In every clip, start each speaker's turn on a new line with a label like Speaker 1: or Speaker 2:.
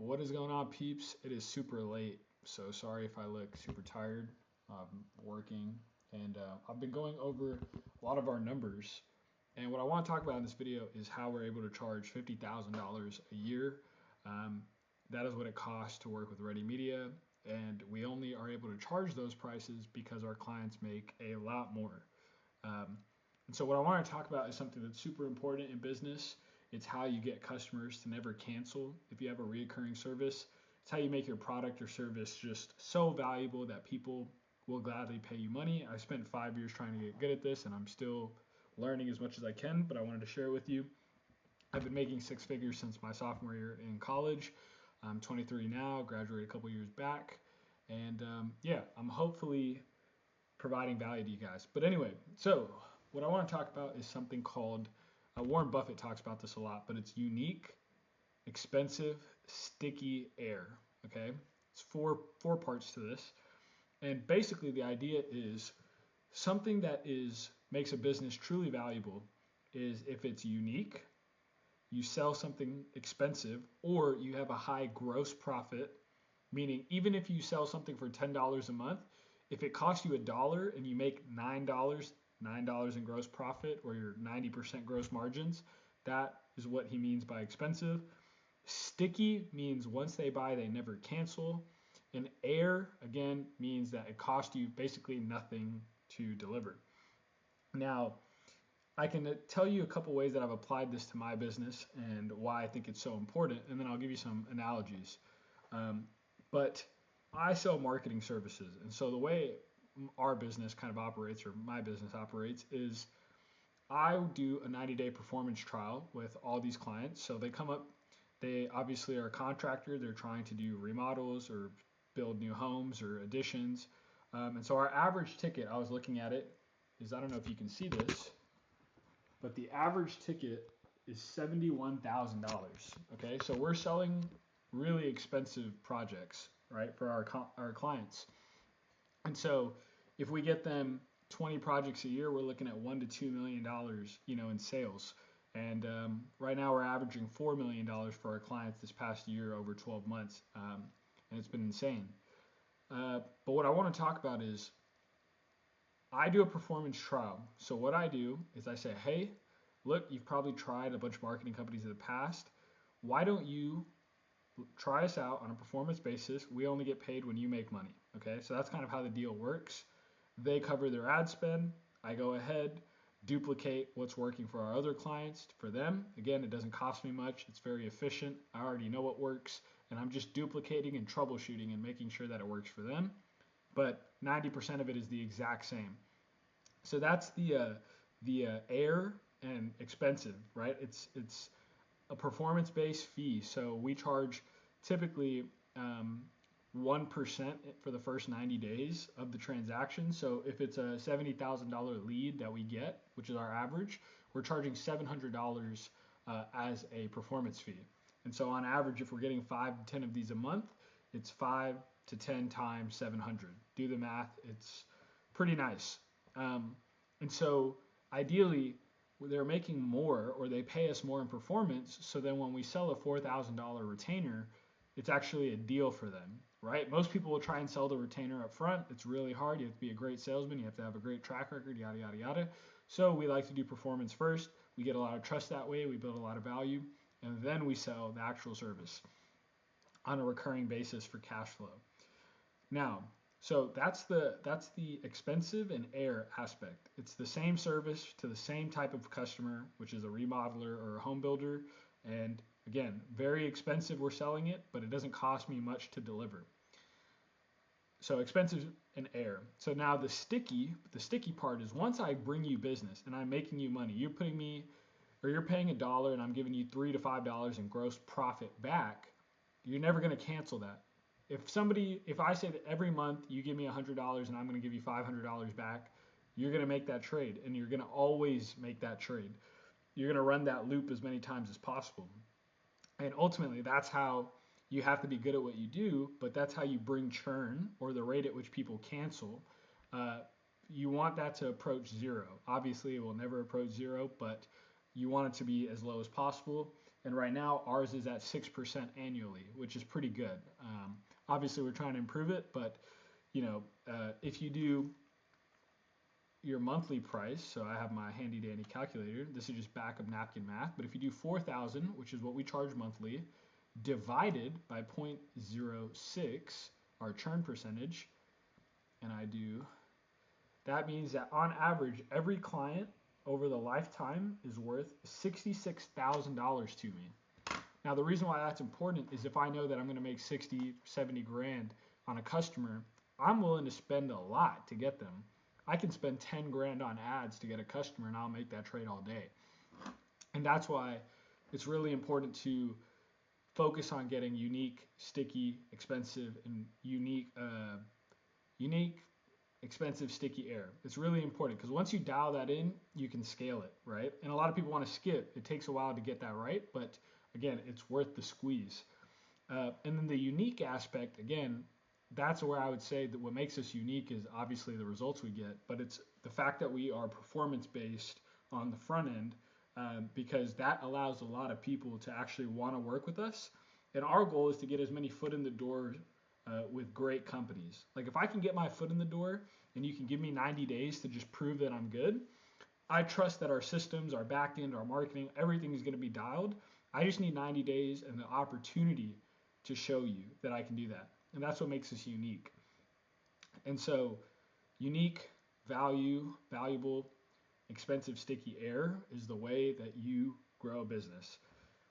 Speaker 1: What is going on, peeps? It is super late, so sorry if I look super tired. I'm working, and I've been going over a lot of our numbers. And what I want to talk about in this video is how we're able to charge $50,000 a year. Um, that is what it costs to work with Ready Media, and we only are able to charge those prices because our clients make a lot more. Um, and so what I want to talk about is something that's super important in business. It's how you get customers to never cancel if you have a recurring service. It's how you make your product or service just so valuable that people will gladly pay you money. I spent 5 years trying to get good at this, and I'm still learning as much as I can, but I wanted to share it with you. I've been making six figures since my sophomore year in college. I'm 23 now, graduated a couple years back, and I'm hopefully providing value to you guys. But anyway, so what I want to talk about is something called Warren Buffett talks about this a lot, but it's unique, expensive, sticky air. Okay, it's four parts to this, and basically the idea is something that makes a business truly valuable is if it's unique, you sell something expensive, or you have a high gross profit. Meaning, even if you sell something for $10 a month, if it costs you $1 and you make $9 in gross profit, or your 90% gross margins, that is what he means by expensive. Sticky means once they buy, they never cancel. And air, again, means that it costs you basically nothing to deliver. Now, I can tell you a couple ways that I've applied this to my business and why I think it's so important, and then I'll give you some analogies. But I sell marketing services, and so the way our business kind of operates, or my business operates, is I do a 90-day performance trial with all these clients. So they come up, they obviously are a contractor, they're trying to do remodels or build new homes or additions. And so our average ticket, I was looking at it, is, I don't know if you can see this, but the average ticket is $71,000. Okay, so we're selling really expensive projects, right, for our clients. And so if we get them 20 projects a year, we're looking at $1 to $2 million, in sales. And right now we're averaging $4 million for our clients this past year over 12 months, and it's been insane. But what I want to talk about is I do a performance trial. So what I do is I say, hey, look, you've probably tried a bunch of marketing companies in the past. Why don't you try us out on a performance basis? We only get paid when you make money. Okay, so that's kind of how the deal works. They cover their ad spend. I go ahead, duplicate what's working for our other clients for them. Again, it doesn't cost me much. It's very efficient. I already know what works, and I'm just duplicating and troubleshooting and making sure that it works for them. But 90% of it is the exact same. So that's the air and expensive, right? It's a performance-based fee. So we charge typically 1% for the first 90 days of the transaction. So if it's a $70,000 lead that we get, which is our average, we're charging $700 as a performance fee. And so on average, if we're getting 5 to 10 of these a month, it's 5 to 10 times 700. Do the math, it's pretty nice. And so ideally, they're making more, or they pay us more in performance, so then when we sell a $4,000 retainer, it's actually a deal for them, right? Most people will try and sell the retainer up front. It's really hard. You have to be a great salesman. You have to have a great track record, yada, yada, yada. So we like to do performance first. We get a lot of trust that way. We build a lot of value, and then we sell the actual service on a recurring basis for cash flow. Now, so that's the expensive and air aspect. It's the same service to the same type of customer, which is a remodeler or a home builder. And again, very expensive we're selling it, but it doesn't cost me much to deliver. So expensive and air. So now the sticky part is once I bring you business and I'm making you money, you're paying $1 and I'm giving you $3 to $5 in gross profit back, you're never going to cancel that. If I say that every month you give me $100 and I'm going to give you $500 back, you're going to make that trade, and you're going to always make that trade. You're going to run that loop as many times as possible. And ultimately, that's how you have to be good at what you do, but that's how you bring churn, or the rate at which people cancel. You want that to approach zero. Obviously, it will never approach zero, but you want it to be as low as possible. And right now, ours is at 6% annually, which is pretty good. Obviously, we're trying to improve it, but if you do your monthly price, so I have my handy dandy calculator. This is just back of napkin math. But if you do 4,000, which is what we charge monthly, divided by 0.06, our churn percentage, and that means that on average, every client over the lifetime is worth $66,000 to me. Now, the reason why that's important is if I know that I'm going to make 60, 70 grand on a customer, I'm willing to spend a lot to get them. I can spend 10 grand on ads to get a customer and I'll make that trade all day. And that's why it's really important to focus on getting unique, sticky, expensive, and unique, expensive, sticky air. It's really important because once you dial that in, you can scale it, right? And a lot of people want to skip. It takes a while to get that right, but again, it's worth the squeeze. And then the unique aspect, again, that's where I would say that what makes us unique is obviously the results we get, but it's the fact that we are performance based on the front end, because that allows a lot of people to actually want to work with us. And our goal is to get as many foot in the door with great companies. Like if I can get my foot in the door and you can give me 90 days to just prove that I'm good, I trust that our systems, our back end, our marketing, everything is going to be dialed. I just need 90 days and the opportunity to show you that I can do that. And that's what makes us unique. And so unique, valuable, expensive, sticky air is the way that you grow a business.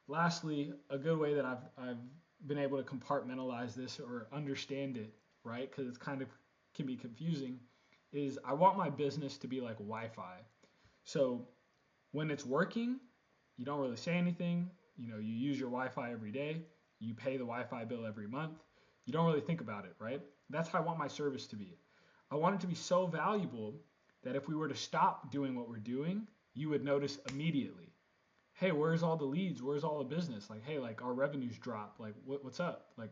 Speaker 1: Lastly, a good way that I've been able to compartmentalize this or understand it, right? Because it's kind of can be confusing, is I want my business to be like Wi-Fi. So when it's working, you don't really say anything. You use your Wi-Fi every day. You pay the Wi-Fi bill every month. You don't really think about it, right? That's how I want my service to be. I want it to be so valuable that if we were to stop doing what we're doing, you would notice immediately. Hey, where's all the leads? Where's all the business? Like, hey, like our revenues drop. Like, what's up? Like,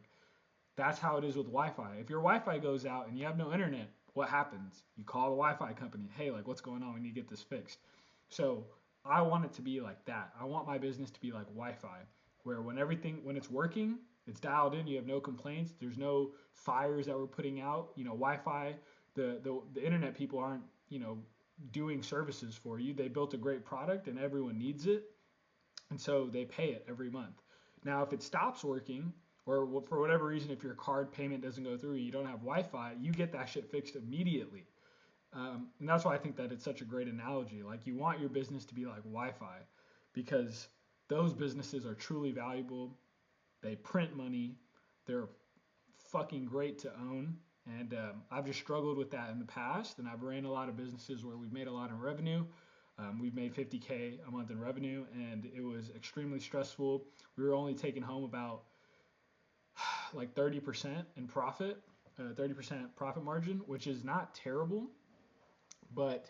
Speaker 1: that's how it is with Wi-Fi. If your Wi-Fi goes out and you have no internet, what happens? You call the Wi-Fi company. Hey, like, what's going on? We need to get this fixed. So I want it to be like that. I want my business to be like Wi-Fi, where when it's working, it's dialed in. You have no complaints. There's no fires that we're putting out. Wi-Fi. The internet people aren't doing services for you. They built a great product and everyone needs it, and so they pay it every month. Now, if it stops working, or for whatever reason, if your card payment doesn't go through, you don't have Wi-Fi, you get that shit fixed immediately. And that's why I think that it's such a great analogy. Like you want your business to be like Wi-Fi, because those businesses are truly valuable. They print money. They're fucking great to own. And I've just struggled with that in the past. And I've ran a lot of businesses where we've made a lot of revenue. We've made $50K a month in revenue, and it was extremely stressful. We were only taking home about like 30% in profit, 30% profit margin, which is not terrible, but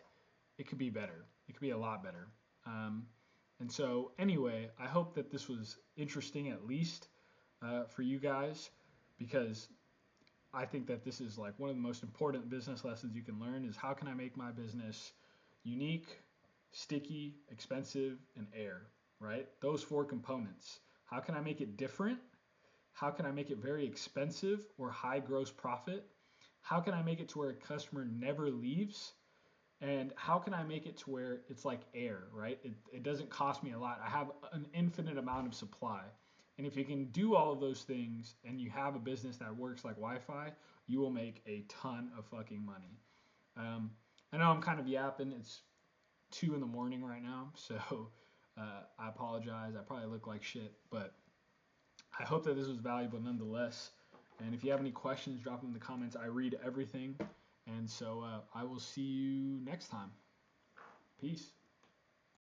Speaker 1: it could be better. It could be a lot better. And so anyway, I hope that this was interesting at least for you guys, because I think that this is like one of the most important business lessons you can learn is how can I make my business unique, sticky, expensive, and air, right? Those 4 components. How can I make it different? How can I make it very expensive or high gross profit? How can I make it to where a customer never leaves? And how can I make it to where it's like air, right? It doesn't cost me a lot. I have an infinite amount of supply. And if you can do all of those things and you have a business that works like Wi-Fi, you will make a ton of fucking money. I know I'm kind of yapping. It's 2 a.m. right now, so I apologize. I probably look like shit, but I hope that this was valuable nonetheless. And if you have any questions, drop them in the comments. I read everything. And so I will see you next time. Peace.